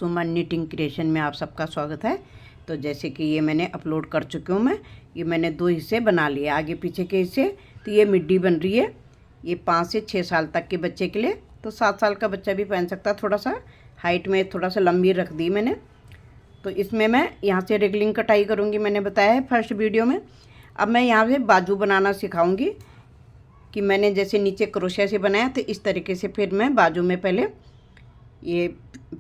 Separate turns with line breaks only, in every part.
सुमा knitting creation में आप सबका स्वागत है। तो जैसे कि ये मैंने अपलोड कर चुकी हूँ मैं, ये मैंने 2 हिस्से बना लिए, आगे पीछे के हिस्से। तो ये मिड्डी बन रही है, ये 5 से 6 साल तक के बच्चे के लिए। तो 7 साल का बच्चा भी पहन सकता है। थोड़ा सा हाइट में थोड़ा सा लंबी रख दी मैंने। तो इसमें मैं यहाँ से रेगलिंग कटाई करूँगी, मैंने बताया है फर्स्ट वीडियो में। अब मैं यहाँ से बाजू बनाना सिखाऊँगी कि मैंने जैसे नीचे क्रोशिया से बनाया तो इस तरीके से फिर मैं बाजू में पहले ये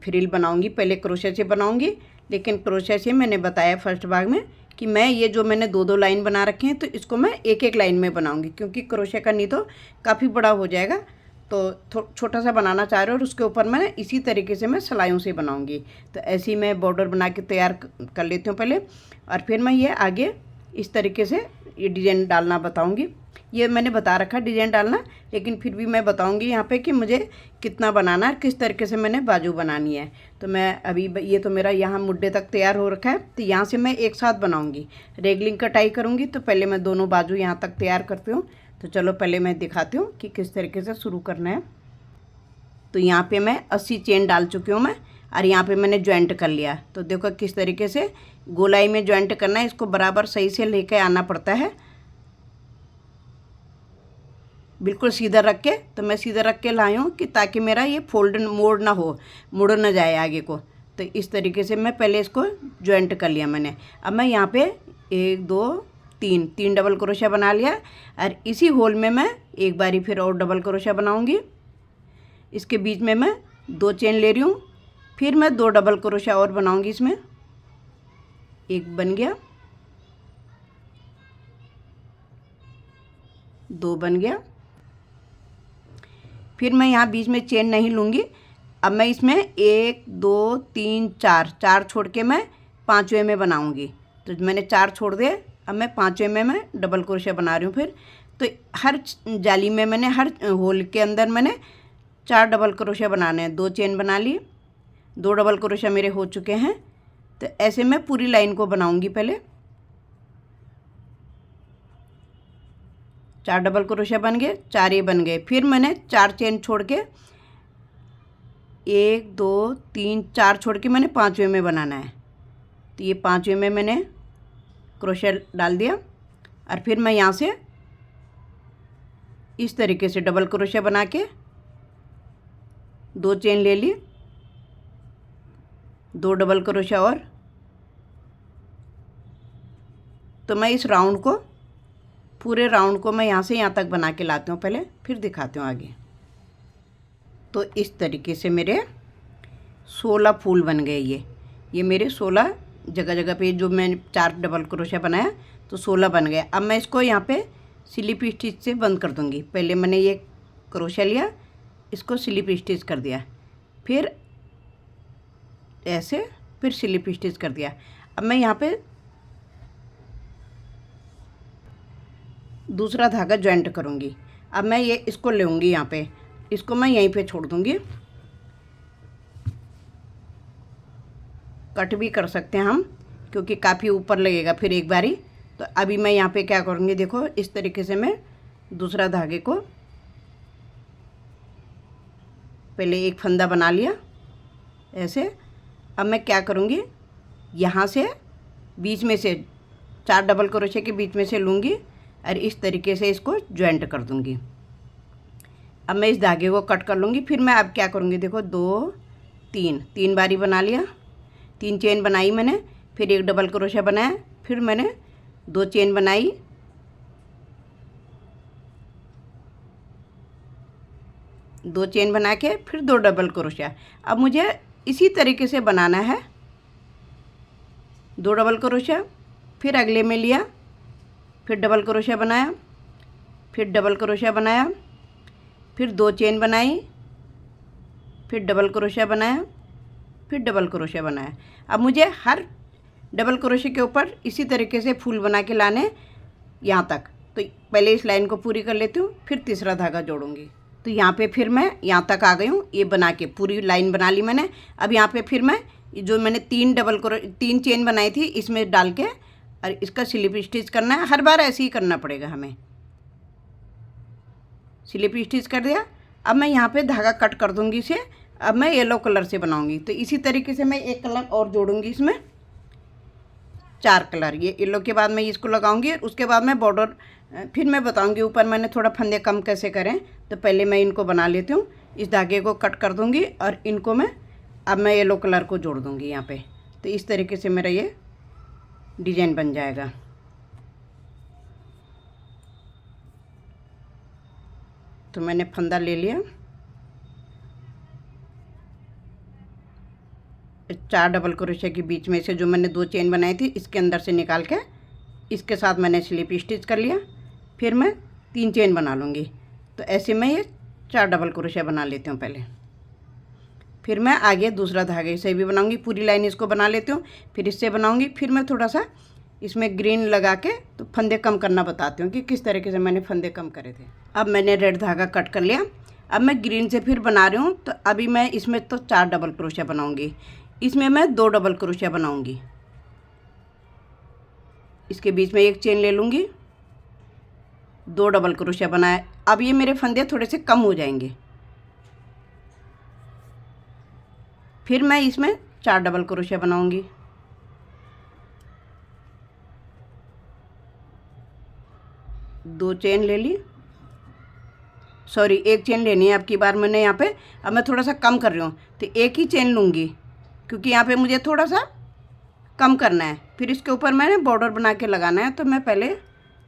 फ्रिल बनाऊंगी। पहले क्रोशिया से बनाऊंगी, लेकिन क्रोशिया से मैंने बताया फर्स्ट भाग में कि मैं ये जो मैंने 2-2 लाइन बना रखे हैं तो इसको मैं एक लाइन में बनाऊंगी, क्योंकि क्रोशिया का नहीं तो काफ़ी बड़ा हो जाएगा। तो छोटा सा बनाना चाह रहे हो और उसके ऊपर मैं इसी तरीके से मैं सिलाइयों से बनाऊंगी। तो ऐसे ही मैं बॉर्डर बना के तैयार कर लेती हूँ पहले, और फिर मैं ये आगे इस तरीके से ये डिज़ाइन डालना बताऊँगी। ये मैंने बता रखा डिज़ाइन डालना, लेकिन फिर भी मैं बताऊंगी यहाँ पे कि मुझे कितना बनाना है, किस तरीके से मैंने बाजू बनानी है। तो मैं अभी ये तो मेरा यहाँ मुड्ढे तक तैयार हो रखा है, तो यहाँ से मैं एक साथ बनाऊंगी, रेगलिंग कटाई करूँगी। तो पहले मैं दोनों बाजू यहाँ तक तैयार करती हूँ। तो चलो पहले मैं दिखाती हूँ कि किस तरीके से शुरू करना है। तो यहाँ पर मैं 80 चेन डाल चुकी हूँ मैं, और यहाँ पर मैंने ज्वाइंट कर लिया। तो देखो किस तरीके से गोलाई में ज्वाइंट करना है, इसको बराबर सही से लेकर आना पड़ता है, बिल्कुल सीधा रख के। तो मैं सीधा रख के लाई हूँ कि ताकि मेरा ये फोल्ड मोड़ ना हो, मुड़ ना जाए आगे को। तो इस तरीके से मैं पहले इसको ज्वाइंट कर लिया मैंने। अब मैं यहाँ पे 1 2 3 डबल क्रोशिया बना लिया, और इसी होल में मैं एक बारी फिर और डबल क्रोशिया बनाऊँगी। इसके बीच में मैं 2 चेन ले रही हूँ, फिर मैं 2 डबल क्रोशिया और बनाऊँगी। इसमें एक बन गया, 2 बन गया। फिर मैं यहाँ बीच में चेन नहीं लूँगी। अब मैं इसमें 1 2 3 4 छोड़ के मैं 5वें में बनाऊँगी। तो मैंने 4 छोड़ दिए, अब मैं 5वें में मैं डबल क्रोशिया बना रही हूँ फिर। तो हर जाली में मैंने, हर होल के अंदर मैंने 4 डबल क्रोशिया बनाने हैं। 2 चेन बना ली, 2 डबल क्रोशिया मेरे हो चुके हैं। तो ऐसे मैं पूरी लाइन को बनाऊँगी। पहले 4 डबल क्रोशिया बन गए, 4 ये बन गए। फिर मैंने 4 चेन छोड़ के 1 2 3 4 छोड़ के मैंने 5वें में बनाना है। तो ये 5वें में मैंने क्रोशिया डाल दिया, और फिर मैं यहाँ से इस तरीके से डबल क्रोशिया बना के 2 चेन ले ली, 2 डबल क्रोशिया और। तो मैं इस राउंड को, पूरे राउंड को मैं यहाँ से यहाँ तक बना के लाती हूँ पहले, फिर दिखाती हूँ आगे। तो इस तरीके से मेरे 16 फूल बन गए। ये मेरे 16 जगह जगह पे जो मैंने 4 डबल क्रोशिया बनाया, तो 16 बन गए। अब मैं इसको यहाँ पे स्लिप स्टिच से बंद कर दूँगी। पहले मैंने ये क्रोशिया लिया, इसको स्लिप स्टिच कर दिया, फिर ऐसे, फिर स्लिप स्टिच कर दिया। अब मैं यहाँ पे दूसरा धागा ज्वाइंट करूँगी। अब मैं ये इसको लूँगी, यहाँ पे इसको मैं यहीं पे छोड़ दूँगी। कट भी कर सकते हैं हम, क्योंकि काफ़ी ऊपर लगेगा फिर एक बारी। तो अभी मैं यहाँ पे क्या करूँगी, देखो इस तरीके से मैं दूसरा धागे को पहले एक फंदा बना लिया ऐसे। अब मैं क्या करूँगी, यहाँ से बीच में से 4 डबल क्रोशिया के बीच में से लूँगी, और इस तरीके से इसको ज्वाइंट कर दूँगी। अब मैं इस धागे को कट कर लूँगी। फिर मैं अब क्या करूँगी, देखो 2 3 बारी बना लिया, 3 चेन बनाई मैंने, फिर एक डबल क्रोशिया बनाया, फिर मैंने 2 चेन बनाई, दो चेन बना के फिर 2 डबल क्रोशिया। अब मुझे इसी तरीके से बनाना है। 2 डबल क्रोशिया, फिर अगले में लिया, फिर डबल क्रोशिया बनाया, फिर डबल क्रोशिया बनाया, फिर 2 चेन बनाई, फिर डबल क्रोशिया बनाया, फिर डबल क्रोशिया बनाया। अब मुझे हर डबल क्रोशिया के ऊपर इसी तरीके से फूल बना के लाने यहाँ तक। तो पहले इस लाइन को पूरी कर लेती हूँ, फिर तीसरा धागा जोड़ूंगी। तो यहाँ पे फिर मैं यहाँ तक आ गई हूँ, ये बना के पूरी लाइन बना ली मैंने। अब यहाँ पे फिर मैं जो मैंने 3 चेन बनाई थी इसमें डाल के, और इसका स्लिप स्टिच करना है। हर बार ऐसे ही करना पड़ेगा हमें। स्लिप स्टिच कर दिया। अब मैं यहाँ पे धागा कट कर दूँगी इसे, अब मैं येलो कलर से बनाऊंगी। तो इसी तरीके से मैं एक कलर और जोड़ूंगी इसमें, 4 कलर। ये येलो के बाद मैं इसको लगाऊंगी, उसके बाद मैं बॉर्डर फिर मैं बताऊंगी ऊपर मैंने थोड़ा फंदे कम कैसे करें। तो पहले मैं इनको बना लेती हूँ, इस धागे को कट कर दूंगी और इनको अब मैं येलो कलर को जोड़ दूंगी यहाँ पे। तो इस तरीके से मेरा ये डिजाइन बन जाएगा। तो मैंने फंदा ले लिया, 4 डबल क्रोशिया के बीच में से जो मैंने 2 चेन बनाई थी इसके अंदर से निकाल के इसके साथ मैंने स्लिप स्टिच कर लिया। फिर मैं 3 चेन बना लूँगी। तो ऐसे मैं ये 4 डबल क्रोशिया बना लेती हूँ पहले। फिर मैं आगे दूसरा धागे से भी बनाऊँगी, पूरी लाइन इसको बना लेती हूँ, फिर इससे बनाऊँगी। फिर मैं थोड़ा सा इसमें ग्रीन लगा के तो फंदे कम करना बताती हूँ कि किस तरीके से मैंने फंदे कम करे थे। अब मैंने रेड धागा कट कर लिया। अब मैं ग्रीन से फिर बना रही हूँ। तो अभी मैं इसमें तो 4 डबल क्रोशिया बनाऊँगी, इसमें मैं 2 डबल क्रोशिया बनाऊँगी। इसके बीच में एक चेन ले लूँगी, 2 डबल क्रोशिया बनाए। अब ये मेरे फंदे थोड़े से कम हो जाएंगे। फिर मैं इसमें 4 डबल क्रोशिया बनाऊँगी, 2 चेन ले ली, सॉरी 1 चेन लेनी है अब की बार मैंने यहाँ पे। अब मैं थोड़ा सा कम कर रही हूँ तो 1 ही चेन लूँगी, क्योंकि यहाँ पे मुझे थोड़ा सा कम करना है। फिर इसके ऊपर मैंने बॉर्डर बना के लगाना है। तो मैं पहले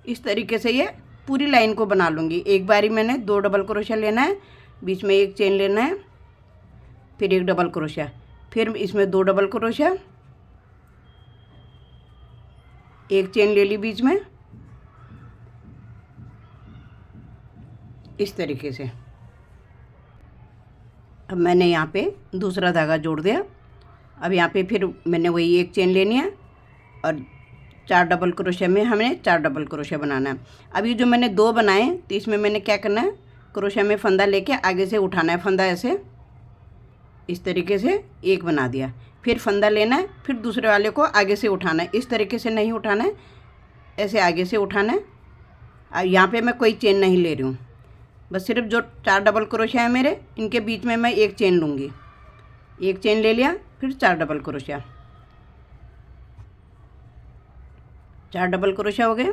इस तरीके से ये पूरी लाइन को बना लूँगी। एक बारी मैंने 2 डबल क्रोशिया लेना है, बीच में 1 चेन लेना है, फिर 1 डबल क्रोशिया, फिर इसमें 2 डबल क्रोशिया, 1 चेन ले ली बीच में, इस तरीके से। अब मैंने यहाँ पे दूसरा धागा जोड़ दिया। अब यहाँ पे फिर मैंने वही 1 चेन लेनी है और 4 डबल क्रोशिया में हमें 4 डबल क्रोशिया बनाना है। अब ये जो मैंने 2 बनाए तो इसमें मैंने क्या करना है, क्रोशिया में फंदा लेके आगे से उठाना है। फंदा ऐसे इस तरीके से 1 बना दिया, फिर फंदा लेना है, फिर दूसरे वाले को आगे से उठाना है। इस तरीके से नहीं उठाना है, ऐसे आगे से उठाना है। और यहाँ पे मैं कोई चेन नहीं ले रही हूँ, बस सिर्फ जो 4 डबल क्रोशिया है मेरे इनके बीच में मैं 1 चेन लूँगी। 1 चेन ले लिया, फिर 4 डबल क्रोशिया, 4 डबल क्रोशिया हो गए।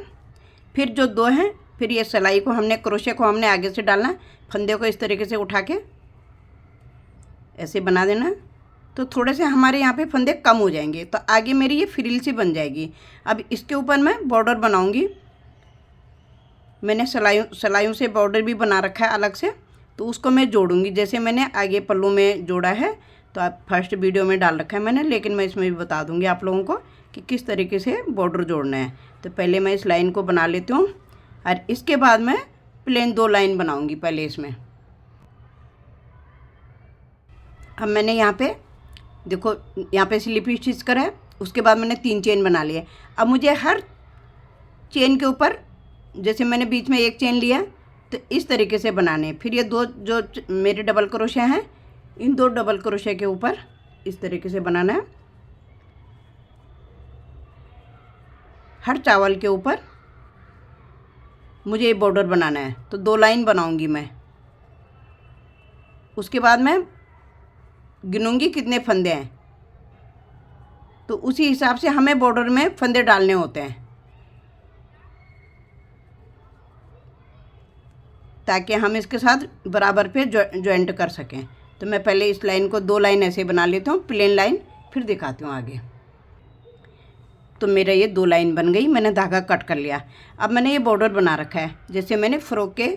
फिर जो 2 हैं, फिर ये सिलाई को हमने क्रोशिया को हमने आगे से डालना है, फंदे को इस तरीके से उठा के ऐसे बना देना है। तो थोड़े से हमारे यहाँ पे फंदे कम हो जाएंगे, तो आगे मेरी ये फ्रिल सी बन जाएगी। अब इसके ऊपर मैं बॉर्डर बनाऊँगी। मैंने सिलाइयों से बॉर्डर भी बना रखा है अलग से, तो उसको मैं जोड़ूंगी जैसे मैंने आगे पल्लू में जोड़ा है। तो आप फर्स्ट वीडियो में डाल रखा है मैंने, लेकिन मैं इसमें भी बता दूंगी आप लोगों को कि किस तरीके से बॉर्डर जोड़ना है। तो पहले मैं इस लाइन को बना लेती हूँ और इसके बाद मैं प्लेन 2 लाइन बनाऊँगी पहले इसमें। अब मैंने यहाँ पे देखो, यहाँ पे स्लिप स्टिच करा है, उसके बाद मैंने 3 चेन बना लिए। अब मुझे हर चेन के ऊपर जैसे मैंने बीच में 1 चेन लिया तो इस तरीके से बनाने। फिर ये 2 जो मेरे डबल क्रोशिया हैं, इन 2 डबल क्रोशिया के ऊपर इस तरीके से बनाना है। हर चावल के ऊपर मुझे ये बॉर्डर बनाना है। तो 2 लाइन बनाऊंगी मैं। उसके बाद मैं गिनूंगी कितने फंदे हैं, तो उसी हिसाब से हमें बॉर्डर में फंदे डालने होते हैं, ताकि हम इसके साथ बराबर पे जॉइंट कर सकें। तो मैं पहले इस लाइन को 2 लाइन ऐसे बना लेती हूँ, प्लेन लाइन, फिर दिखाती हूँ आगे। तो मेरा ये 2 लाइन बन गई, मैंने धागा कट कर लिया। अब मैंने ये बॉर्डर बना रखा है जैसे मैंने फ्रॉक के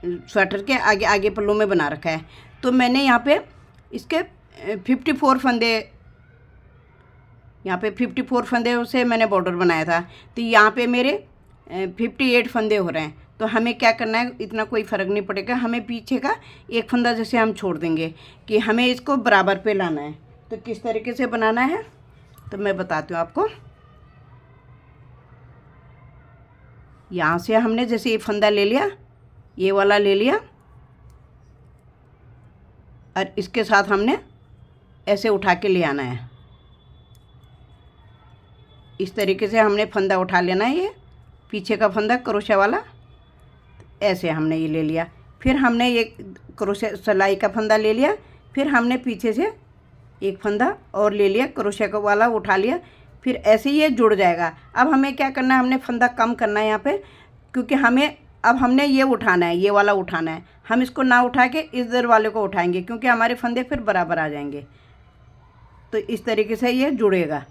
स्वेटर के आगे आगे पल्लू में बना रखा है। तो मैंने यहाँ पे इसके 54 फंदे, यहाँ पे 54 फंदे से मैंने बॉर्डर बनाया था। तो यहाँ पे मेरे 58 फंदे हो रहे हैं। तो हमें क्या करना है, इतना कोई फ़र्क नहीं पड़ेगा, हमें पीछे का 1 फंदा जैसे हम छोड़ देंगे कि हमें इसको बराबर पे लाना है। तो किस तरीके से बनाना है तो मैं बताती हूँ आपको। यहाँ से हमने जैसे ये फंदा ले लिया, ये वाला ले लिया, और इसके साथ हमने ऐसे उठा के ले आना है। इस तरीके से हमने फंदा उठा लेना है, ये पीछे का फंदा क्रोशिया वाला, ऐसे हमने ये ले लिया। फिर हमने ये क्रोशिया सिलाई का फंदा ले लिया, फिर हमने पीछे से एक फंदा और ले लिया, क्रोशे का वाला उठा लिया, फिर ऐसे ही ये जुड़ जाएगा। अब हमें क्या करना है, हमने फंदा कम करना है यहाँ पे, क्योंकि अब हमने ये उठाना है, ये वाला उठाना है। हम इसको ना उठा के इधर वाले को उठाएंगे, क्योंकि हमारे फंदे फिर बराबर आ जाएंगे। तो इस तरीके से ये जुड़ेगा,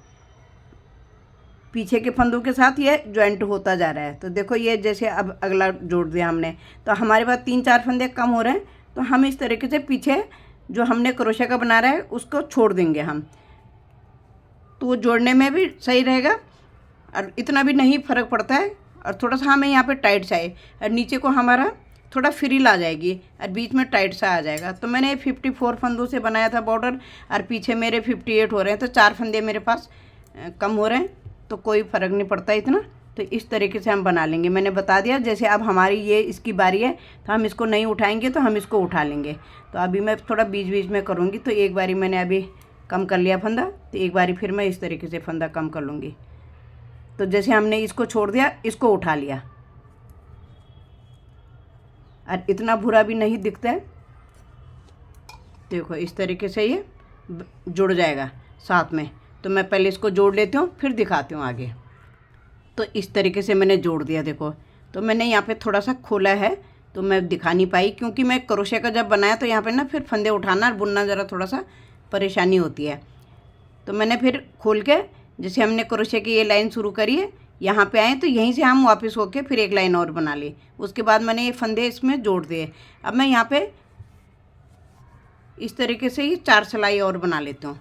पीछे के फंदों के साथ ये ज्वाइंट होता जा रहा है। तो देखो ये जैसे अब अगला जोड़ दिया हमने, तो हमारे पास 3-4 फंदे कम हो रहे हैं। तो हम इस तरीके से पीछे जो हमने क्रोशे का बना रहा है उसको छोड़ देंगे हम, तो वो जोड़ने में भी सही रहेगा और इतना भी नहीं फ़र्क पड़ता है। और थोड़ा सा हमें यहाँ पे टाइट सा है, और नीचे को हमारा थोड़ा फ्रिल आ जाएगी और बीच में टाइट सा आ जाएगा। तो मैंने 54 फंदों से बनाया था बॉर्डर, और पीछे मेरे 58 हो रहे हैं, तो 4 फंदे मेरे पास कम हो रहे हैं, तो कोई फ़र्क नहीं पड़ता इतना। तो इस तरीके से हम बना लेंगे, मैंने बता दिया। जैसे अब हमारी ये इसकी बारी है, तो हम इसको नहीं उठाएंगे, तो हम इसको उठा लेंगे। तो अभी मैं थोड़ा बीच बीच में करूँगी। तो एक बारी मैंने अभी कम कर लिया फंदा, तो एक बारी फिर मैं इस तरीके से फंदा कम कर लूँगी। तो जैसे हमने इसको छोड़ दिया, इसको उठा लिया, और इतना बुरा भी नहीं दिखता है। देखो इस तरीके से ये जुड़ जाएगा साथ में। तो मैं पहले इसको जोड़ लेती हूँ, फिर दिखाती हूँ आगे। तो इस तरीके से मैंने जोड़ दिया। देखो, तो मैंने यहाँ पे थोड़ा सा खोला है, तो मैं दिखा नहीं पाई, क्योंकि मैं क्रोशे का जब बनाया तो यहाँ पे ना फिर फंदे उठाना और बुनना ज़रा थोड़ा सा परेशानी होती है। तो मैंने फिर खोल के, जैसे हमने क्रोशे की ये लाइन शुरू करी है, यहाँ पे आए, तो यहीं से हम वापस होके फिर एक लाइन और बना ली। उसके बाद मैंने ये फंदे इसमें जोड़ दिए। अब मैं यहाँ पे इस तरीके से ही 4 सिलाई और बना लेती हूँ।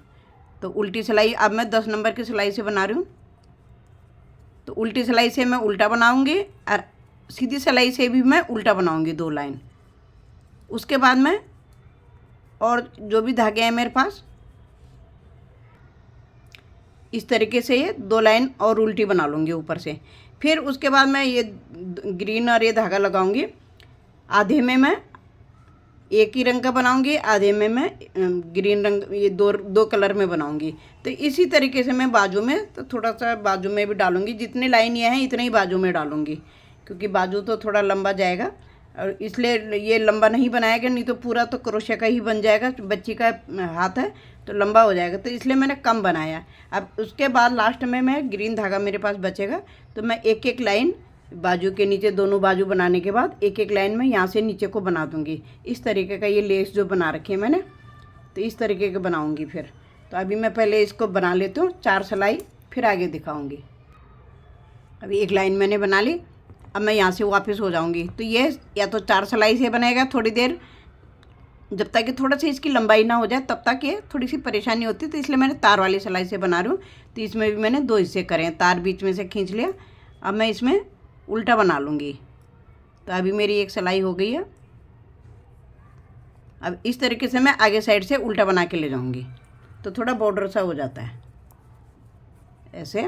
तो उल्टी सिलाई अब मैं 10 नंबर की सिलाई से बना रही हूँ। तो उल्टी सिलाई से मैं उल्टा बनाऊँगी, और सीधी सिलाई से भी मैं उल्टा बनाऊँगी 2 लाइन। उसके बाद मैं और जो भी धागे हैं मेरे पास, इस तरीके से ये 2 लाइन और उल्टी बना लूँगी ऊपर से। फिर उसके बाद मैं ये ग्रीन और ये धागा लगाऊंगी। आधे में मैं एक ही रंग का बनाऊंगी, आधे में मैं ग्रीन रंग, ये दो कलर में बनाऊंगी। तो इसी तरीके से मैं बाजू में, तो थोड़ा सा बाजू में भी डालूंगी। जितनी लाइन ये हैं इतने ही बाजू में डालूंगी, क्योंकि बाजू तो थोड़ा लंबा जाएगा, और इसलिए ये लंबा नहीं बनाया गया, नहीं तो पूरा तो क्रोशे का ही बन जाएगा। बच्ची का हाथ है तो लंबा हो जाएगा, तो इसलिए मैंने कम बनाया। अब उसके बाद लास्ट में मैं ग्रीन धागा मेरे पास बचेगा, तो मैं एक एक लाइन बाजू के नीचे, दोनों बाजू बनाने के बाद एक एक लाइन में यहाँ से नीचे को बना दूँगी। इस तरीके का ये लेस जो बना रखी है मैंने, तो इस तरीके के बनाऊँगी फिर। तो अभी मैं पहले इसको बना लेती हूँ 4 सिलाई, फिर आगे दिखाऊँगी। अभी एक लाइन मैंने बना ली, अब मैं यहाँ से वापस हो जाऊँगी। तो ये या तो 4 सिलाई से बनेगा थोड़ी देर, जब तक कि थोड़ा सा इसकी लंबाई ना हो जाए तब तक ये थोड़ी सी परेशानी होती है, तो इसलिए मैंने तार वाली सिलाई से बना रही हूँ। तो इसमें भी मैंने 2 हिस्से करे हैं, तार बीच में से खींच लिया। अब मैं इसमें उल्टा बना लूँगी। तो अभी मेरी एक सिलाई हो गई है। अब इस तरीके से मैं आगे साइड से उल्टा बना के ले जाऊँगी, तो थोड़ा बॉर्डर सा हो जाता है ऐसे।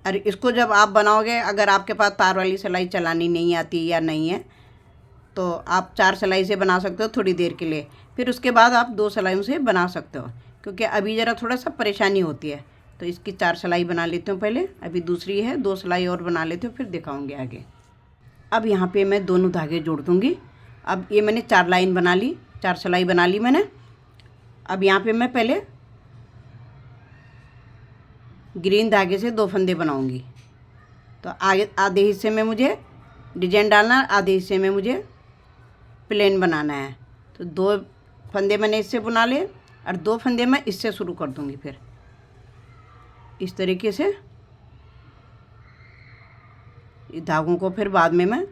और इसको जब आप बनाओगे, अगर आपके पास तार वाली सिलाई चलानी नहीं आती या नहीं है, तो आप 4 सिलाई से बना सकते हो थोड़ी देर के लिए। फिर उसके बाद आप 2 सिलाइयों से बना सकते हो, क्योंकि अभी ज़रा थोड़ा सा परेशानी होती है। तो इसकी 4 सिलाई बना लेती हूँ पहले, अभी दूसरी है, 2 सिलाई और बना लेती हूँ, फिर दिखाऊँगी आगे। अब यहाँ पे मैं दोनों धागे जोड़ दूँगी। अब ये मैंने 4 लाइन बना ली, 4 सिलाई बना ली मैंने। अब यहाँ पे मैं पहले ग्रीन धागे से 2 फंदे बनाऊँगी। तो आगे आधे हिस्से में मुझे डिजाइन डालना, आधे हिस्से में मुझे प्लेन बनाना है। तो 2 फंदे मैंने इससे बना लिए, और 2 फंदे मैं इससे शुरू कर दूँगी। फिर इस तरीके से इस धागों को फिर बाद में मैं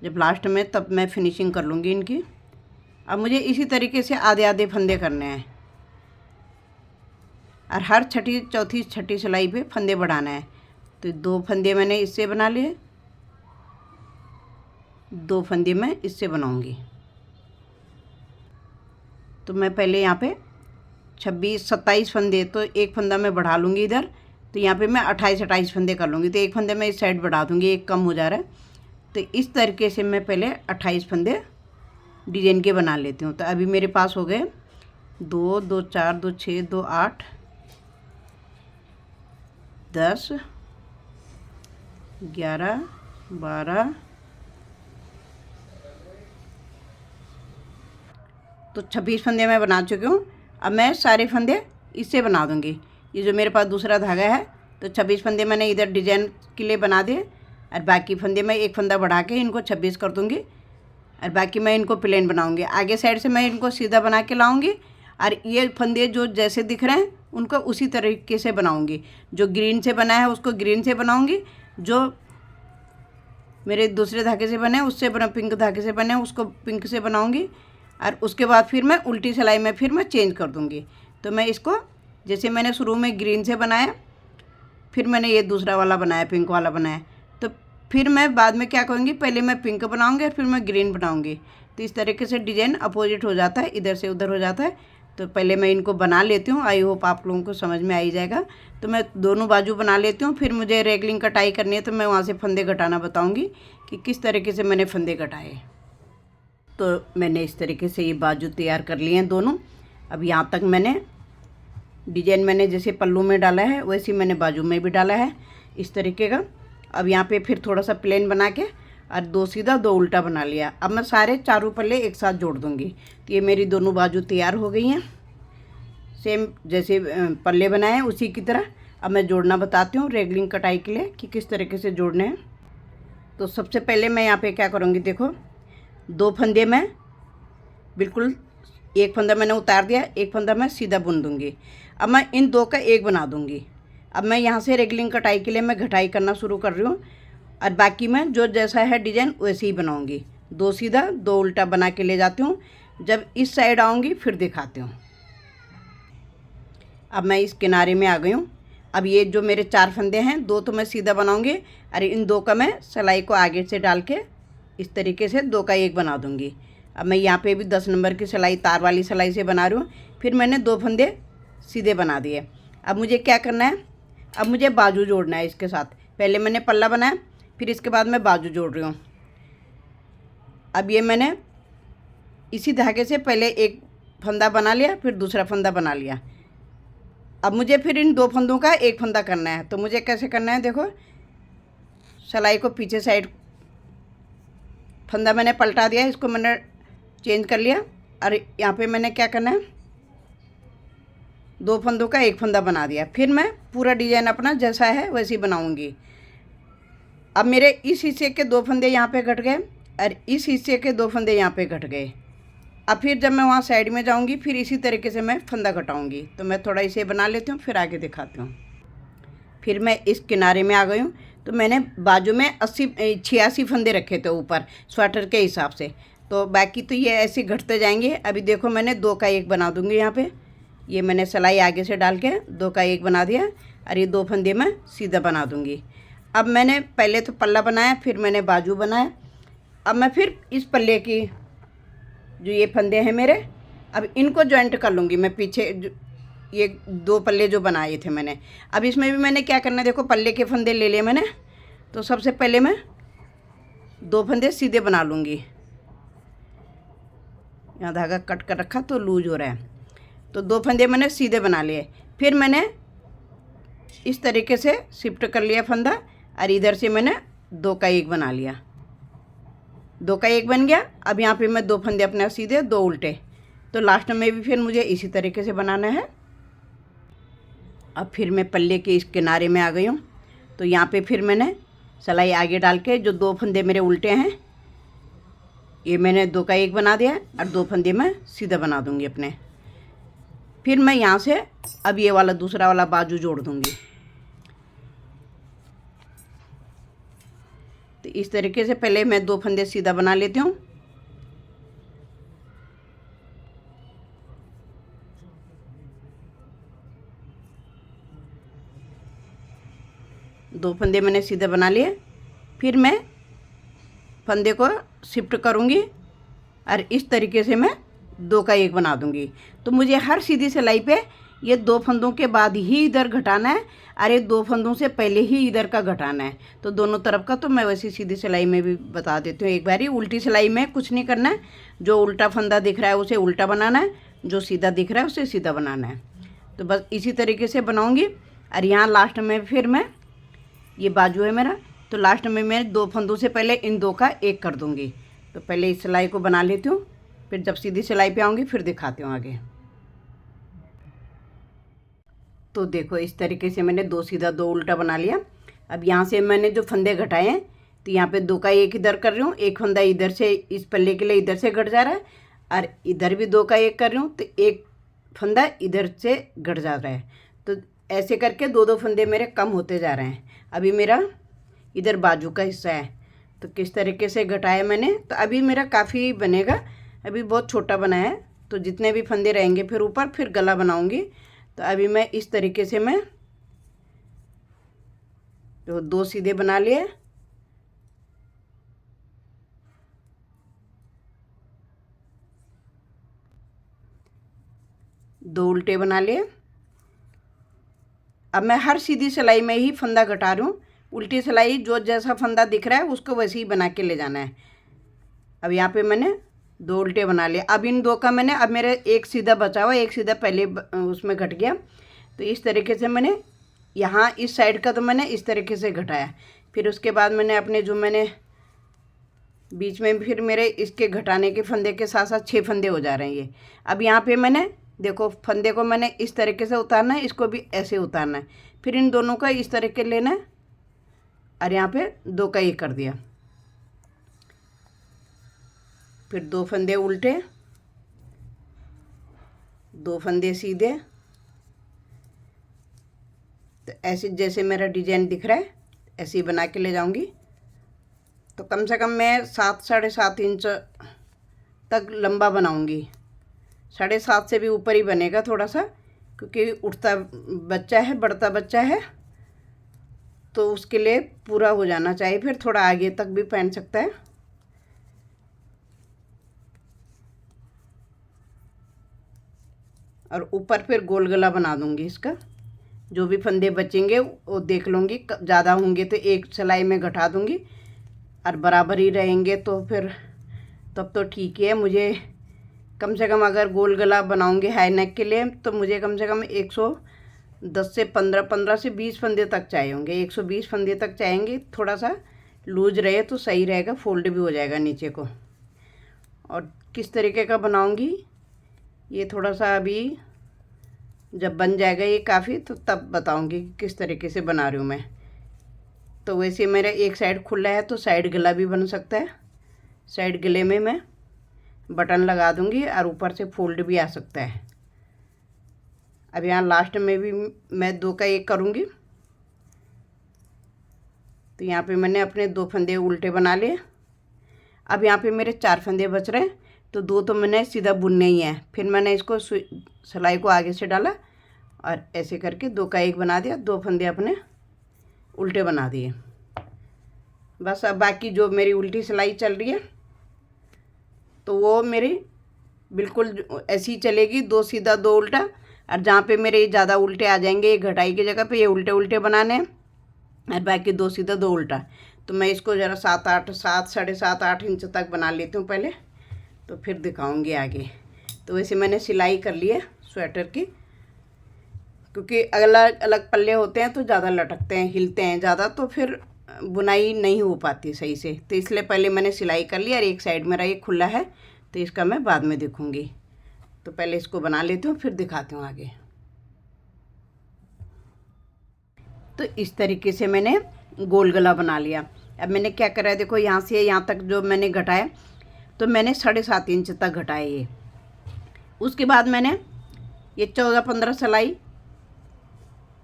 जब लास्ट में, तब मैं फिनिशिंग कर लूँगी इनकी। अब मुझे इसी तरीके से आधे आधे फंदे करने हैं, और हर छठी, चौथी, छठी सिलाई पे फंदे बढ़ाना है। तो 2 फंदे मैंने इससे बना लिए, 2 फंदे मैं इससे बनाऊँगी। तो मैं पहले यहाँ पे 26-27 फंदे, तो एक फंदा मैं बढ़ा लूँगी इधर। तो यहाँ पे मैं 28-28 फंदे कर लूँगी। तो एक फंदे मैं इस साइड बढ़ा दूँगी, एक कम हो जा रहा है। तो इस तरीके से मैं पहले 28 फंदे डिजाइन के बना लेती हूँ। तो अभी मेरे पास हो गए 2, 2, 4, 2, 6, 2, 8, 10, 11, 12, तो 26 फंदे मैं बना चुकी हूँ। अब मैं सारे फंदे इससे बना दूँगी। ये जो मेरे पास दूसरा धागा है, तो 26 फंदे मैंने इधर डिजाइन के लिए बना दिए, और बाकी फंदे मैं एक फंदा बढ़ा के इनको 26 कर दूँगी, और बाकी मैं इनको प्लेन बनाऊँगी। आगे साइड से मैं इनको सीधा बना के लाऊँगी, और ये फंदे जो जैसे दिख रहे हैं उनको उसी तरीके से बनाऊँगी। जो ग्रीन से बना है उसको ग्रीन से बनाऊँगी, जो मेरे दूसरे धागे से बने उससे पिंक धागे से बने उसको पिंक से बनाऊँगी, और उसके बाद फिर मैं उल्टी सिलाई में फिर मैं चेंज कर दूँगी। तो मैं इसको जैसे मैंने शुरू में ग्रीन से बनाया, फिर मैंने ये दूसरा वाला बनाया, पिंक वाला बनाया, तो फिर मैं बाद में क्या करूँगी, पहले मैं पिंक बनाऊँगी और फिर मैं ग्रीन बनाऊँगी। तो इस तरीके से डिजाइन अपोजिट हो जाता है, इधर से उधर हो जाता है। तो पहले मैं इनको बना लेती हूँ, आई होप आप लोगों को समझ में आ ही जाएगा। तो मैं दोनों बाजू बना लेती हूँ, फिर मुझे रेगलिंग कटाई करनी है तो मैं वहाँ से फंदे घटाना बताऊँगी कि किस तरीके से मैंने फंदे घटाए। तो मैंने इस तरीके से ये बाजू तैयार कर लिए हैं दोनों। अब यहाँ तक मैंने डिजाइन मैंने जैसे पल्लू में डाला है वैसे मैंने बाजू में भी डाला है इस तरीके का। अब यहाँ पे फिर थोड़ा सा प्लेन बना के और 2 सीधा 2 उल्टा बना लिया। अब मैं सारे चारों पल्ले एक साथ जोड़ दूँगी। तो ये मेरी दोनों बाजू तैयार हो गई हैं, सेम जैसे पल्ले बनाए हैं उसी की तरह। अब मैं जोड़ना बताती हूँ रेगलिंग कटाई के लिए कि किस तरीके से जोड़ने हैं। तो सबसे पहले मैं यहाँ पे क्या करूँगी, देखो 2 फंदे मैं बिल्कुल, एक फंदा मैंने उतार दिया, एक फंदा मैं सीधा बुन दूँगी। अब मैं इन 2 का एक बना दूँगी। अब मैं यहाँ से रेगलिंग कटाई के लिए मैं घटाई करना शुरू कर रही हूँ, और बाकी मैं जो जैसा है डिजाइन वैसे ही बनाऊँगी। 2 सीधा 2 उल्टा बना के ले जाती हूँ। जब इस साइड आऊँगी फिर दिखाती हूँ। अब मैं इस किनारे में आ गई हूँ। अब ये जो मेरे 4 फंदे हैं, 2 तो मैं सीधा बनाऊँगी, और इन 2 का मैं सिलाई को आगे से डाल के इस तरीके से 2 का एक बना दूँगी। अब मैं यहाँ पे भी 10 नंबर की सिलाई तार वाली सिलाई से बना रही हूँ। फिर मैंने 2 फंदे सीधे बना दिए। अब मुझे क्या करना है, अब मुझे बाजू जोड़ना है इसके साथ। पहले मैंने पल्ला बनाया, फिर इसके बाद मैं बाजू जोड़ रही हूँ। अब ये मैंने इसी धागे से पहले एक फंदा बना लिया, फिर दूसरा फंदा बना लिया। अब मुझे फिर इन 2 फंदों का एक फंदा करना है। तो मुझे कैसे करना है, देखो सिलाई को पीछे साइड फंदा मैंने पलटा दिया, इसको मैंने चेंज कर लिया, और यहाँ पे मैंने क्या करना है, 2 फंदों का एक फंदा बना दिया। फिर मैं पूरा डिजाइन अपना जैसा है वैसे ही बनाऊंगी। अब मेरे इस हिस्से के 2 फंदे यहाँ पे घट गए, और इस हिस्से के 2 फंदे यहाँ पे घट गए। अब फिर जब मैं वहाँ साइड में जाऊँगी फिर इसी तरीके से मैं फंदा घटाऊँगी। तो मैं थोड़ा इसे बना लेती हूँ, फिर आगे दिखाती हूँ। फिर मैं इस किनारे में आ गई हूँ। तो मैंने बाजू में 86 फंदे रखे थे ऊपर स्वेटर के हिसाब से, तो बाकी तो ये ऐसे घटते जाएंगे। अभी देखो मैंने 2 का एक बना दूँगी। यहाँ पे ये मैंने सिलाई आगे से डाल के 2 का एक बना दिया, और ये 2 फंदे मैं सीधा बना दूँगी। अब मैंने पहले तो पल्ला बनाया, फिर मैंने बाजू बनाया। अब मैं फिर इस पल्ले की जो ये फंदे हैं मेरे, अब इनको जॉइंट कर लूँगी मैं पीछे। ये 2 पल्ले जो बनाए थे मैंने, अब इसमें भी मैंने क्या करना है, देखो पल्ले के फंदे ले लिए मैंने। तो सबसे पहले मैं 2 फंदे सीधे बना लूँगी। यहाँ धागा कट कर रखा तो लूज हो रहा है। तो 2 फंदे मैंने सीधे बना लिए। फिर मैंने इस तरीके से शिफ्ट कर लिया फंदा, और इधर से मैंने 2 का एक बना लिया। 2 का एक बन गया। अब यहाँ पे मैं 2 फंदे अपने सीधे 2 उल्टे। तो लास्ट में भी फिर मुझे इसी तरीके से बनाना है। अब फिर मैं पल्ले के इस किनारे में आ गई हूँ। तो यहाँ पे फिर मैंने सिलाई आगे डाल के जो 2 फंदे मेरे उल्टे हैं, ये मैंने 2 का एक बना दिया, और 2 फंदे मैं सीधा बना दूँगी अपने। फिर मैं यहाँ से अब ये वाला दूसरा वाला बाजू जोड़ दूँगी। तो इस तरीके से पहले मैं 2 फंदे सीधा बना लेती हूँ। दो फंदे मैंने सीधे बना लिए। फिर मैं फंदे को शिफ्ट करूँगी, और इस तरीके से मैं 2 का एक बना दूँगी। तो मुझे हर सीधी सिलाई पे ये 2 फंदों के बाद ही इधर घटाना है, और ये 2 फंदों से पहले ही इधर का घटाना है। तो दोनों तरफ का तो मैं वैसी सीधी सिलाई में भी बता देती हूँ एक बारी। उल्टी सिलाई में कुछ नहीं करना है, जो उल्टा फंदा दिख रहा है उसे उल्टा बनाना है, जो सीधा दिख रहा है उसे सीधा बनाना है। तो बस इसी तरीके से बनाऊँगी। और यहाँ लास्ट में फिर मैं, ये बाजू है मेरा, तो लास्ट में मैं 2 फंदों से पहले इन 2 का एक कर दूँगी। तो पहले इस सिलाई को बना लेती हूँ। फिर जब सीधी सिलाई पे आऊँगी फिर दिखाती हूँ आगे। तो देखो इस तरीके से मैंने 2 सीधा 2 उल्टा बना लिया। अब यहाँ से मैंने जो फंदे घटाए हैं तो यहाँ पे 2 का 1 इधर कर रही हूँ, एक फंदा इधर से इस पल्ले के लिए इधर से घट जा रहा है, और इधर भी 2 का 1 कर रही हूँ तो एक फंदा इधर से घट जा रहा है। तो ऐसे करके 2-2 फंदे मेरे कम होते जा रहे हैं। अभी मेरा इधर बाजू का हिस्सा है तो किस तरीके से घटाया मैंने, तो अभी मेरा काफ़ी बनेगा, अभी बहुत छोटा बना है। तो जितने भी फंदे रहेंगे फिर ऊपर फिर गला बनाऊंगी। तो अभी मैं इस तरीके से मैं तो 2 सीधे बना लिए, दो उल्टे बना लिए। अब मैं हर सीधी सिलाई में ही फंदा घटा रही हूँ, उल्टी सिलाई जो जैसा फंदा दिख रहा है उसको वैसे ही बना के ले जाना है। अब यहाँ पे मैंने 2 उल्टे बना लिए। अब इन 2 का मैंने, अब मेरे एक सीधा बचा हुआ, एक सीधा पहले उसमें घट गया। तो इस तरीके से मैंने यहाँ इस साइड का तो मैंने इस तरीके से घटाया। फिर उसके बाद मैंने अपने जो मैंने बीच में फिर मेरे इसके घटाने के फंदे के साथ साथ 6 फंदे हो जा रहे हैं ये। अब यहाँ पे मैंने देखो फंदे को मैंने इस तरीके से उतारना है, इसको भी ऐसे उतारना है, फिर इन दोनों का इस तरीके लेना है और यहाँ पे 2 का 1 कर दिया। फिर 2 फंदे उल्टे, 2 फंदे सीधे। तो ऐसे जैसे मेरा डिजाइन दिख रहा है ऐसे ही बना के ले जाऊंगी। तो कम से कम मैं 7-7.5 इंच तक लंबा बनाऊंगी, 7.5 से भी ऊपर ही बनेगा थोड़ा सा, क्योंकि उठता बच्चा है, बढ़ता बच्चा है, तो उसके लिए पूरा हो जाना चाहिए। फिर थोड़ा आगे तक भी पहन सकता है। और ऊपर फिर गोल गला बना दूंगी इसका। जो भी फंदे बचेंगे वो देख लूँगी, ज़्यादा होंगे तो एक सिलाई में घटा दूंगी, और बराबर ही रहेंगे तो फिर तब तो ठीक है। मुझे कम से कम अगर गोल गला बनाऊंगी हाई नेक के लिए तो मुझे कम से कम 110 से 15 से 20 फंदे तक चाहिए होंगे, 120 फंदे तक चाहेंगे। थोड़ा सा लूज रहे तो सही रहेगा, फोल्ड भी हो जाएगा नीचे को। और किस तरीके का बनाऊंगी ये थोड़ा सा अभी जब बन जाएगा ये काफ़ी, तो तब बताऊंगी कि किस तरीके से बना रही हूँ मैं। तो वैसे मेरा एक साइड खुला है तो साइड गला भी बन सकता है। साइड गले में मैं बटन लगा दूंगी और ऊपर से फोल्ड भी आ सकता है। अब यहाँ लास्ट में भी मैं 2 का 1 करूँगी। तो यहाँ पे मैंने अपने 2 फंदे उल्टे बना लिए। अब यहाँ पे मेरे 4 फंदे बच रहे हैं, तो 2 तो मैंने सीधा बुनने ही है। फिर मैंने इसको सिलाई को आगे से डाला और ऐसे करके 2 का 1 बना दिया, 2 फंदे अपने उल्टे बना दिए। बस अब बाकी जो मेरी उल्टी सिलाई चल रही है तो वो मेरी बिल्कुल ऐसी चलेगी, 2 सीधा 2 उल्टा। और जहाँ पे मेरे ज़्यादा उल्टे आ जाएंगे, ये घटाई की जगह पे ये उल्टे उल्टे बनाने हैं, और बाकी 2 सीधा 2 उल्टा। तो मैं इसको ज़रा 7 साढ़े 7-8 इंच तक बना लेती हूँ पहले, तो फिर दिखाऊंगी आगे। तो वैसे मैंने सिलाई कर ली है स्वेटर की, क्योंकि अलग अलग पल्ले होते हैं तो ज़्यादा लटकते हैं, हिलते हैं ज़्यादा, तो फिर बुनाई नहीं हो पाती सही से। तो इसलिए पहले मैंने सिलाई कर ली, और एक साइड मेरा ये खुला है तो इसका मैं बाद में दिखूंगी। तो पहले इसको बना लेती हूँ फिर दिखाती हूँ आगे। तो इस तरीके से मैंने गोल गला बना लिया। अब मैंने क्या करा है, देखो यहाँ से यहाँ तक जो मैंने घटाया, तो मैंने 7.5 इंच तक घटाया ये। उसके बाद मैंने ये 14-15 सिलाई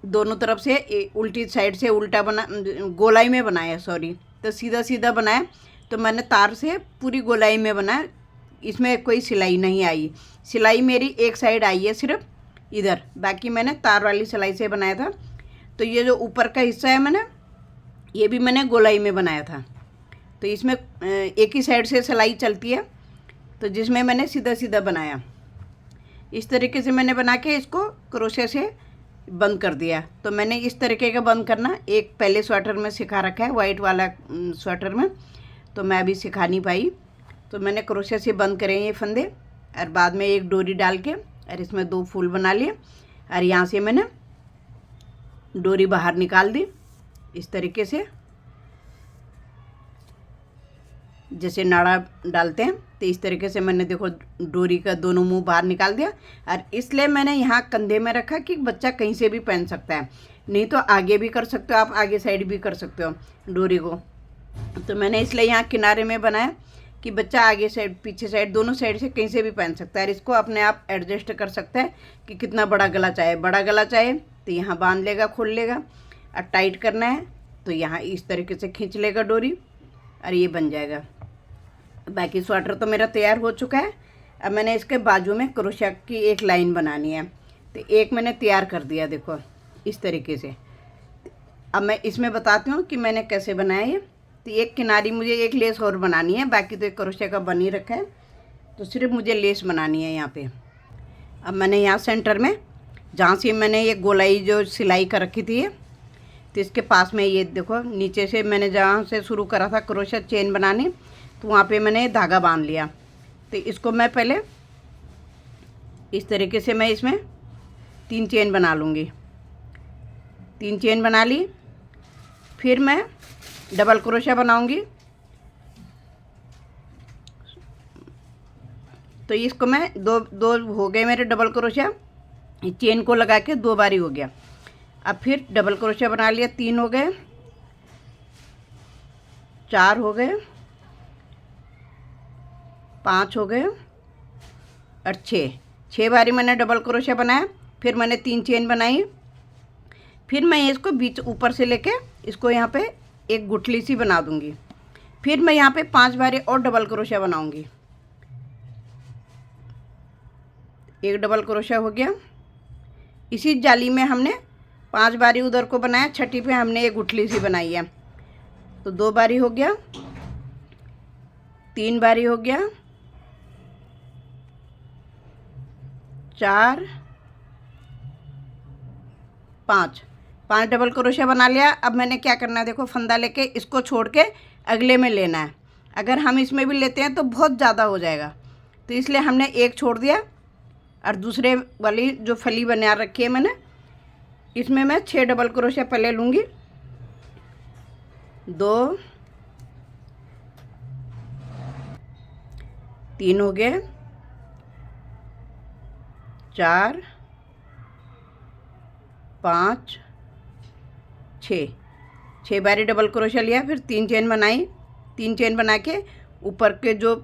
दोनों तरफ से उल्टी साइड से उल्टा बना, गोलाई में बनाया, सॉरी, तो सीधा सीधा बनाया। तो मैंने तार से पूरी गोलाई में बनाया, इसमें कोई सिलाई नहीं आई। सिलाई मेरी एक साइड आई है सिर्फ इधर, बाकी मैंने तार वाली सिलाई से बनाया था। तो ये जो ऊपर का हिस्सा है मैंने ये भी मैंने गोलाई में बनाया था। तो इसमें एक ही साइड से सिलाई चलती है, तो जिसमें मैंने सीधा सीधा बनाया। इस तरीके से मैंने बना के इसको क्रोशे से बंद कर दिया। तो मैंने इस तरीके का बंद करना एक पहले स्वेटर में सिखा रखा है, वाइट वाला स्वेटर में, तो मैं अभी सिखा नहीं पाई। तो मैंने क्रोशे से बंद करे ये फंदे, और बाद में एक डोरी डाल के और इसमें 2 फूल बना लिए, और यहाँ से मैंने डोरी बाहर निकाल दी इस तरीके से। जैसे नाड़ा डालते हैं, तो इस तरीके से मैंने देखो डोरी का दोनों मुंह बाहर निकाल दिया। और इसलिए मैंने यहाँ कंधे में रखा कि बच्चा कहीं से भी पहन सकता है, नहीं तो आगे भी कर सकते हो आप, आगे साइड भी कर सकते हो डोरी को। तो मैंने इसलिए यहाँ किनारे में बनाया कि बच्चा आगे साइड पीछे साइड दोनों साइड से कहीं से भी पहन सकता है। और इसको अपने आप एडजस्ट कर सकता है कि कितना बड़ा गला चाहे, बड़ा गला चाहे तो यहाँ बांध लेगा, खोल लेगा। और टाइट करना है तो यहाँ इस तरीके से खींच लेगा डोरी और ये बन जाएगा। बाकी स्वेटर तो मेरा तैयार हो चुका है। अब मैंने इसके बाजू में क्रोशिया की एक लाइन बनानी है, तो एक मैंने तैयार कर दिया देखो इस तरीके से। अब मैं इसमें बताती हूँ कि मैंने कैसे बनाया ये। तो एक किनारी मुझे एक लेस और बनानी है, बाकी तो एक क्रोशिया का बन ही रखा है, तो सिर्फ मुझे लेस बनानी है यहाँ पे। अब मैंने यहाँ सेंटर में जहाँ से मैंने ये गोलाई जो सिलाई कर रखी थी, तो इसके पास में ये देखो नीचे से मैंने जहाँ से शुरू करा था क्रोशिया चेन बनानी, तो वहाँ पे मैंने धागा बांध लिया। तो इसको मैं पहले इस तरीके से मैं इसमें 3 चेन बना लूँगी। 3 चेन बना ली, फिर मैं डबल क्रोशिया बनाऊँगी। तो इसको मैं दो हो गए मेरे डबल क्रोशिया, चेन को लगा के 2 बारी हो गया। अब फिर डबल क्रोशिया बना लिया, 3 हो गए, 4 हो गए, 5 हो गए और 6 बारी मैंने डबल क्रोशिया बनाया। फिर मैंने 3 चेन बनाई, फिर मैं इसको बीच ऊपर से लेके इसको यहाँ पे एक गुठली सी बना दूँगी। फिर मैं यहाँ पे 5 बारी और डबल क्रोशिया बनाऊँगी। एक डबल क्रोशिया हो गया। इसी जाली में हमने 5 बारी उधर को बनाया, छठी पे हमने एक गुठली सी बनाई है, तो 2 बारी हो गया, 3 बारी हो गया, 4, 5 डबल क्रोशिया बना लिया। अब मैंने क्या करना है देखो, फंदा लेके इसको छोड़ के अगले में लेना है। अगर हम इसमें भी लेते हैं तो बहुत ज़्यादा हो जाएगा, तो इसलिए हमने एक छोड़ दिया। और दूसरे वाली जो फली बना रखी है मैंने, इसमें मैं 6 डबल क्रोशिया पहले लूँगी। 2, 3 हो गए, 4, 5, 6 बारी डबल क्रोशिया लिया। फिर 3 चेन बनाई, 3 चेन बना के ऊपर के जो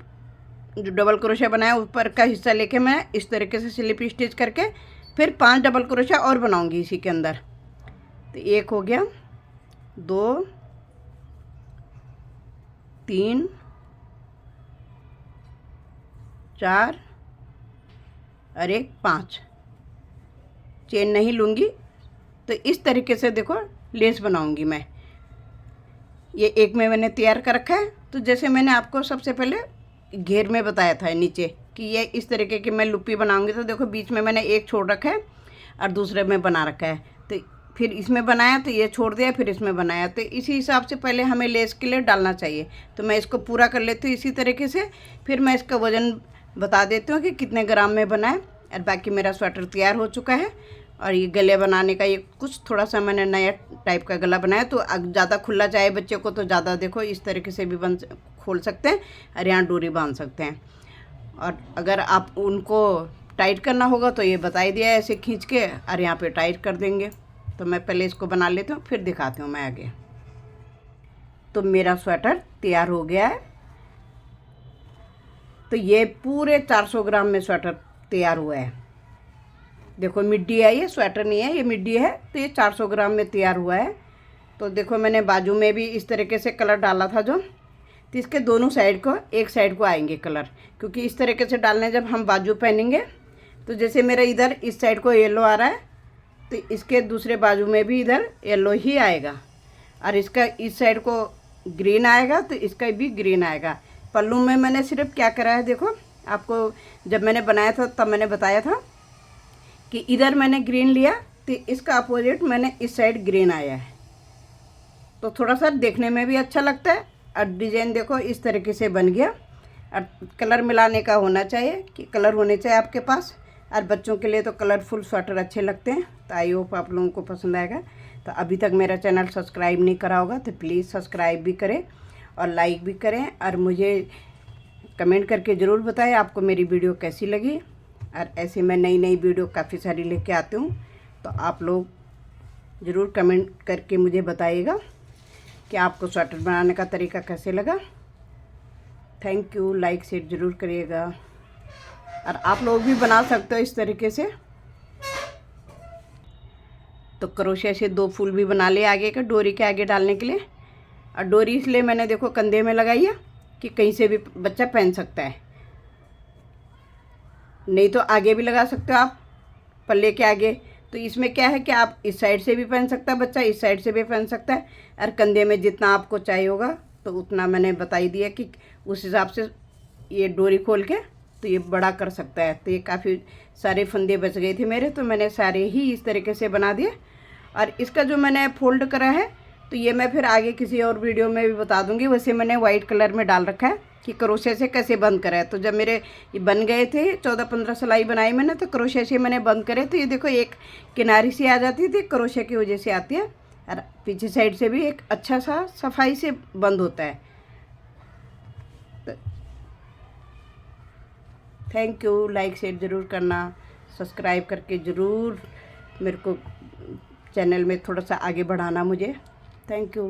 डबल क्रोशिया बनाया ऊपर का हिस्सा लेके मैं इस तरीके से स्लिप स्टिच करके फिर 5 डबल क्रोशिया और बनाऊंगी इसी के अंदर। तो 1 हो गया, 2, 3, 4 और 1, 5 चेन नहीं लूँगी। तो इस तरीके से देखो लेस बनाऊंगी मैं। ये एक में मैंने तैयार कर रखा है। तो जैसे मैंने आपको सबसे पहले घेर में बताया था नीचे कि ये इस तरीके की मैं लुप्पी बनाऊंगी, तो देखो बीच में मैंने एक छोड़ रखा है और दूसरे में बना रखा है। तो फिर इसमें बनाया तो ये छोड़ दिया, फिर इसमें बनाया। तो इसी हिसाब से पहले हमें लेस के लिए डालना चाहिए। तो मैं इसको पूरा कर लेती हूँ इसी तरीके से। फिर मैं इसका वज़न बता देती हूँ कि कितने ग्राम में बनाए। और बाकी मेरा स्वेटर तैयार हो चुका है। और ये गले बनाने का ये कुछ थोड़ा सा मैंने नया टाइप का गला बनाया। तो ज़्यादा खुला चाहे बच्चे को तो ज़्यादा देखो इस तरीके से भी खोल सकते हैं और यहाँ डोरी बांध सकते हैं। और अगर आप उनको टाइट करना होगा तो ये बता ही दिया है, ऐसे खींच के और यहाँ पे टाइट कर देंगे। तो मैं पहले इसको बना लेती हूँ, फिर दिखाती हूँ मैं आगे। तो मेरा स्वेटर तैयार हो गया है। तो ये पूरे 400 ग्राम में स्वेटर तैयार हुआ है। देखो मिड्डी है, ये स्वेटर नहीं है, ये मिड्डी है। तो ये 400 ग्राम में तैयार हुआ है। तो देखो मैंने बाजू में भी इस तरीके से कलर डाला था जो, तो इसके दोनों साइड को एक साइड को आएंगे कलर, क्योंकि इस तरीके से डालने जब हम बाजू पहनेंगे तो जैसे मेरा इधर इस साइड को येलो आ रहा है तो इसके दूसरे बाजू में भी इधर येलो ही आएगा। और इसका इस साइड को ग्रीन आएगा तो इसका भी ग्रीन आएगा। पल्लू में मैंने सिर्फ क्या करा है देखो, आपको जब मैंने बनाया था तब मैंने बताया था कि इधर मैंने ग्रीन लिया तो इसका अपोजिट मैंने इस साइड ग्रीन आया है। तो थोड़ा सा देखने में भी अच्छा लगता है। और डिज़ाइन देखो इस तरीके से बन गया। और कलर मिलाने का होना चाहिए कि कलर होने चाहिए आपके पास। और बच्चों के लिए तो कलरफुल स्वेटर अच्छे लगते हैं। तो आई होप आप लोगों को पसंद आएगा। तो अभी तक मेरा चैनल सब्सक्राइब नहीं करा होगा तो प्लीज़ सब्सक्राइब भी करें और लाइक भी करें, और मुझे कमेंट करके ज़रूर बताएं आपको मेरी वीडियो कैसी लगी। और ऐसे मैं नई नई वीडियो काफ़ी सारी लेके आती हूँ, तो आप लोग ज़रूर कमेंट करके मुझे बताइएगा कि आपको स्वेटर बनाने का तरीका कैसे लगा। थैंक यू, लाइक शेयर ज़रूर करिएगा, और आप लोग भी बना सकते हो इस तरीके से। तो क्रोशिया से 2 फूल भी बना लिए आगे का, डोरी के आगे डालने के लिए। और डोरी इसलिए मैंने देखो कंधे में लगाई है कि कहीं से भी बच्चा पहन सकता है, नहीं तो आगे भी लगा सकते हो आप पल्ले के आगे। तो इसमें क्या है कि आप इस साइड से भी पहन सकता है बच्चा, इस साइड से भी पहन सकता है, और कंधे में जितना आपको चाहिए होगा तो उतना मैंने बता ही दिया कि उस हिसाब से ये डोरी खोल के तो ये बड़ा कर सकता है। तो ये काफ़ी सारे फंदे बच गए थे मेरे, तो मैंने सारे ही इस तरीके से बना दिए। और इसका जो मैंने फोल्ड करा है तो ये मैं फिर आगे किसी और वीडियो में भी बता दूंगी। वैसे मैंने वाइट कलर में डाल रखा है कि क्रोशिया से कैसे बंद करा है। तो जब मेरे ये बन गए थे 14-15 सिलाई बनाई मैंने, तो क्रोशिया से मैंने बंद करे। तो ये देखो एक किनारी से आ जाती थी, क्रोशिया की वजह से आती है, और पीछे साइड से भी एक अच्छा सा सफाई से बंद होता है। तो थैंक यू, लाइक शेयर ज़रूर करना, सब्सक्राइब करके ज़रूर मेरे को चैनल में थोड़ा सा आगे बढ़ाना मुझे। Thank you.